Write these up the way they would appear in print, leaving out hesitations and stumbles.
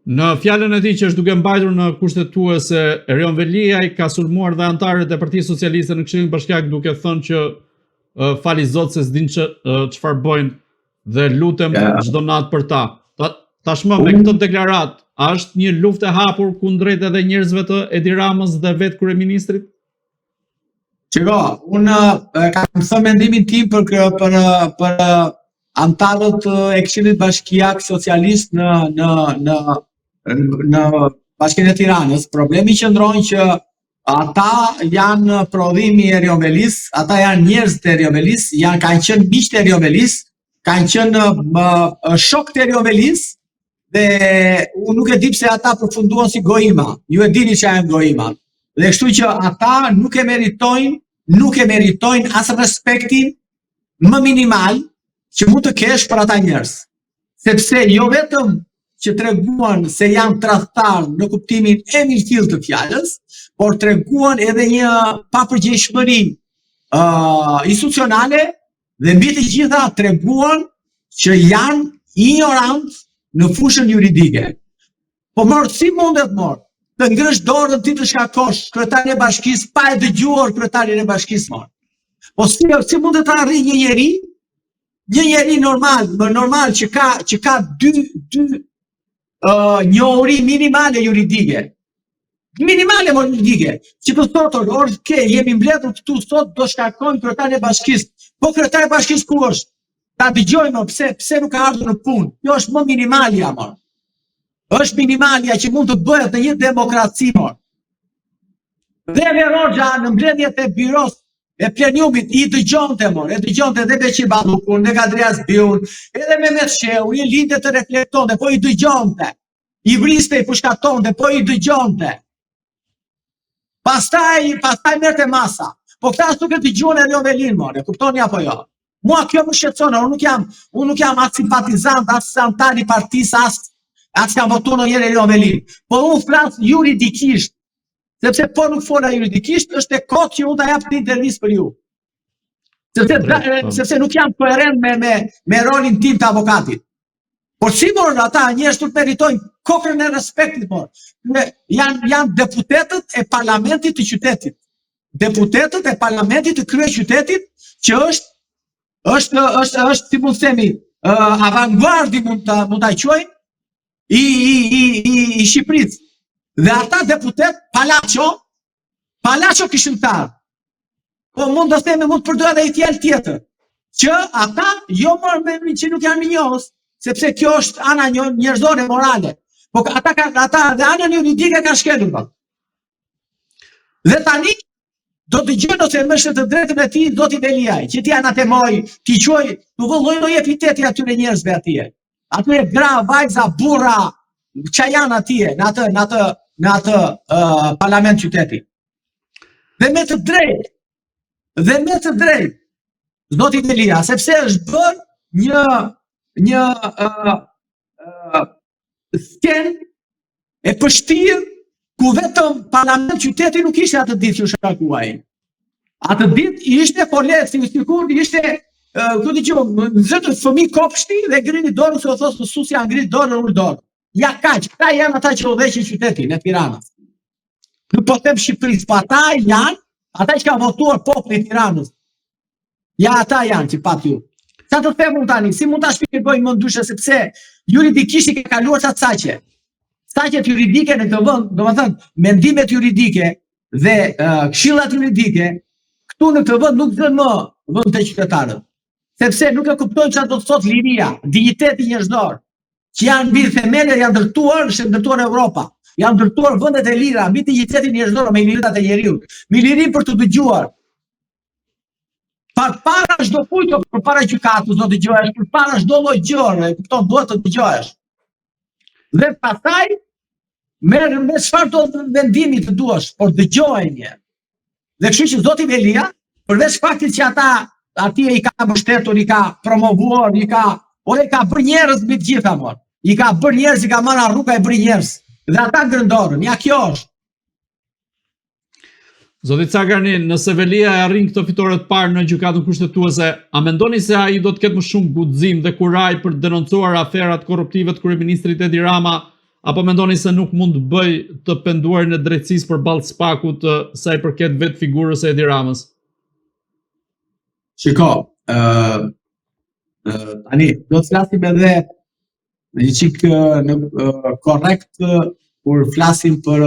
Në fjalën e tij që është duke mbajtur në kushtetuese, Erion Veliaj ka sulmuar dhe antarët e Partisë Socialiste në Këshillin Bashkiak duke thënë që fali Zot se s'din çfarë bëjnë dhe lutem çdo natë për ta. Tashmë me këtë deklaratë, a është një luftë e hapur kundrejt edhe njerëzve të Edi Ramës dhe vetë kryeministrit? Qiko, unë kam thënë mendimin tim për antarët e Këshillit Bashkiak Socialist në Bashkinë e Tiranës. Problemi qëndron që ata janë prodhimi e Erion Velis, ata janë njerëz të Erion Velis, kanë qenë miq të Erion Velis, kanë qenë shok të Erion Velis, dhe unë nuk e di pse ata përfunduan si Goima. Ju e dini që janë Goima. Dhe kështu që ata nuk e meritojnë as respektin më minimal që mund të kesh për ata njerëz. Sepse jo vetëm që treguan se janë tradhtar në kuptimin e mirëfillt të fjalës, por treguan edhe një papërgjegjshmëri institucionale dhe mbi të gjitha treguan që janë ignorant në fushën juridike. Po si mundet të ngrësh dorën ti të shkakosh kryetarin e bashkisë pa e dëgjuar kryetarin e bashkisë? Po si mundet të arrijë një njeri normal që ka dy njohuri minimale juridike. Minimale juridike, që të thotë, jemi mbledhur këtu sot, do shkakojmë kryetarin e bashkisë. Po kryetari e bashkisë ku është? Ta dëgjojmë pse nuk ka ardhur në punë. Kjo është më minimalja, është minimalja që mund të bëhet në një demokraci, Dhe Verogja në mbledhjet e biros e pleniumit i dëgjonte, dhe Beqir Ballukun, dhe Kadrias Biun, edhe Mehmet Sheu, i linte të reflektonte, po i dëgjonte. I vriste, i pushkatonte, po i dëgjonte. Pastaj merrte masa. Po këta nuk e dëgjuan Erion Velin, e kuptoni apo jo? Mua kjo më shqetëson, unë nuk jam as simpatizant, as antar i partisë, as kam votuar ndonjëherë Erion Velin. Po unë flas juridikisht, sepse po nuk fola juridikisht, është e kotë që unë ta jap një intervistë për ju. Sepse nuk jam koherent me rolin tim të avokatit. Por si ata njerëz nuk meritojnë kokën e respektit, janë deputetët e parlamentit të qytetit. Deputetët e parlamentit të kryeqytetit që është si mund themi avanguardi mund ta quajmë i Shqipërisë. Dhe ata deputet Palacio kishimtar. Po mund të themi mund të përdor edhe një fjalë tjetër, që ata jo më që nuk janë minjos, sepse kjo është ana njerëzore morale. Po ata dhe anën juridike kanë shkelur. Dhe tani do të gjë nëse më të drejtën e tij zoti Veliaj, që ti anatemoj, ti quaj, tu vëlloj lloj epiteti atyre njerëzve atje. Atyre gra, vajza, burra, çka janë atje, në atë parlament qyteti. Dhe me të drejtë, zoti Velia, sepse është bërë një skenë e pështirë ku vetëm parlament qyteti nuk ishte atë ditë që shkakuaj. Atë ditë ishte folet, sikur ishte, në zëtër fëmijë kopshti dhe ngrini dorën se o thosë susja ngrit dorën ullë dorën. Ja kaq, këta janë ata që udhëheqin qytetin e Tiranës. Nuk po them Shqipërisë, po ata janë, ata që ka votuar populli i Tiranës. Ja ata janë që pat ju. Sa të them unë tani, si mund ta shpjegoj më ndryshe sepse juridikisht i ke kaluar çat saqe. Saqet juridike në këtë vend, domethënë mendimet juridike dhe këshillat juridike këtu në këtë vend nuk zën më vend të qytetarëve. Sepse nuk e kuptojnë çfarë do të thotë liria, dinjiteti njerëzor, që janë mbi themele, janë ndërtuar Europa, janë ndërtuar vendet e lira, mbi dinjitetin njerëzor me liritat e njeriu, me lirin për të dëgjuar. Para çdo kujt, përpara gjykatës do dëgjohesh, përpara çdo lloj gjëre, kupton, duhet të dëgjohesh. Dhe pastaj me çfarë do vendimi të duash, por dëgjohej një. Dhe kështu që zoti Velia, përveç faktit që ata atje i ka mbështetur, i ka promovuar, i ka bërë njerëz mbi të gjitha, i ka bërë njerëz, i ka marrë rruga e bërë njerëz. Dhe ata ngërndorën, ja kjo është. Zoti Cagarni, nëse Velia e arrin këtë fitore të parë në gjykatën kushtetuese, a mendoni se ai do të ketë më shumë guxim dhe kuraj për të denoncuar aferat korruptive të kryeministrit Edi Rama, apo mendoni se nuk mund të bëj të penduarin e drejtësisë përballë SPAK-ut sa i përket vetë figurës së Edi Ramës? Shiko, tani, do të flasim edhe një çik korrekt kur flasim për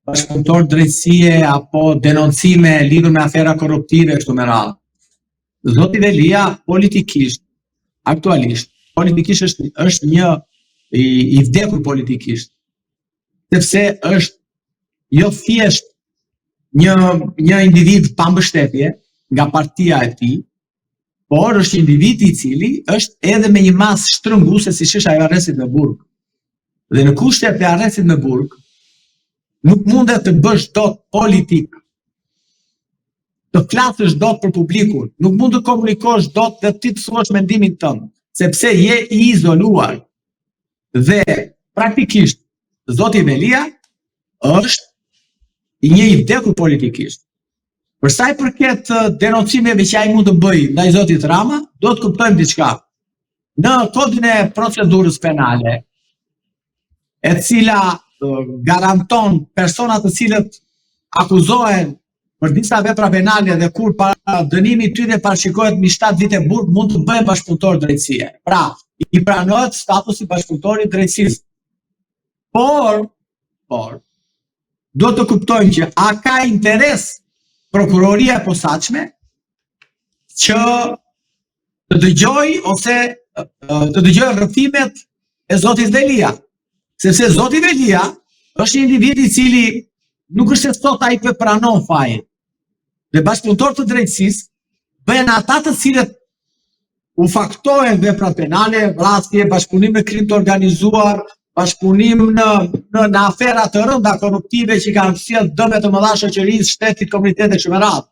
bashkëpunëtor drejtësie apo denoncime lidhur me afera korruptive kështu me radhë. Zoti Velia politikisht, aktualisht, politikisht është një i vdekur politikisht, sepse është jo thjesht një individ pa mbështetje nga partia e tij, por është një individ i cili është edhe me një masë shtrënguese siç është ajo arrestit në Burg. Dhe në kushtet e arrestit në Burg, nuk mundet të bësh dot politik, të flasësh dot për publikun, nuk mund të komunikosh dot dhe ti të thuash mendimin tënd, sepse je i izoluar. Dhe praktikisht zoti Velia është një i vdekur politikisht. Për sa i përket denoncimeve që ai mund të bëjë ndaj zotit Rama, do të kuptojmë diçka. Në kodin e procedurës penale, e cila garanton personat të cilët akuzohen për disa vepra penale dhe kur para dënimit i tyre parashikohet mbi 7 vite burg, mund të bëhen bashkëpunëtor drejtësie. Pra, i pranohet statusi bashkëpunëtori drejtësisë. Por, do të kuptojmë që a ka interes prokuroria e posaçme që të dëgjoj ose të dëgjoj rrëfimet e zotit Velia. Sepse zoti Velia është një individ i cili nuk është se sot ai që pranon fajin. Dhe bashkëpunëtor të drejtësisë bëhen ata të cilët u faktohen vepra penale, vrasje, bashkëpunim në krim të organizuar, bashkëpunim në afera të rënda korruptive që kanë sjellë dëme të mëdha shoqërisë, shtetit, komunitetit kështu me radhë.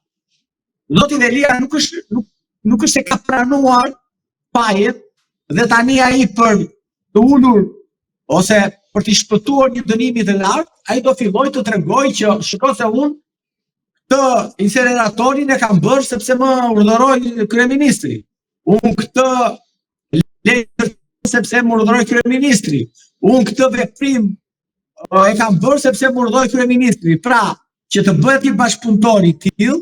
Zoti Velia nuk është se ka pranuar fajet dhe tani ai për të ulur ose për të shpëtuar një dënimi të lartë, ai do filloj të tregojë që shikoj se unë këtë inseneratorin e kam bërë sepse më urdhëroi kryeministri. Unë këtë lejë sepse më urdhëroi kryeministri. Unë këtë veprim e kam bërë sepse më urdhëroi kryeministri. Pra, që të bëhet një bashkëpunëtor i tillë,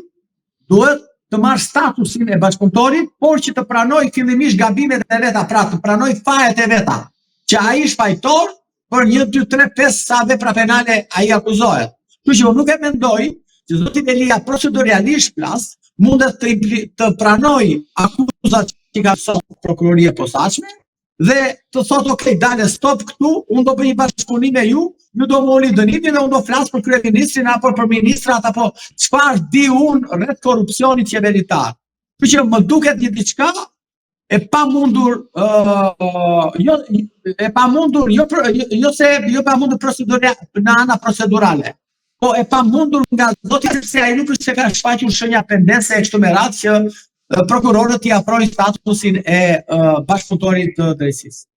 duhet të marrë statusin e bashkëpunëtorit, por që të pranoj fillimisht gabimet e veta, pra të pranoj fajet e veta, që ai është fajtor për 1, 2, 3, 5 sa vepra penale ai akuzohet. Kështu që unë nuk e mendoj që zoti Velia proceduralisht flas mundet të pranoj akuzat që ka thënë prokuroria e posaçme dhe të thotë ok, dale stop këtu, unë do bëj një bashkëpunim me ju do më uli dënimin dhe unë do flas për kryeministrin apo për ministrat apo çfarë di unë rreth korrupsionit qeveritar. Kështu që më duket një diçka e pamundur, jo pamundur në ana procedurale, po e pamundur nga zoti se ai nuk është se ka shfaqur shenja pendese e kështu me radhë që prokurorët i aprojnë statusin e bashkëpunëtorit të drejtësisë.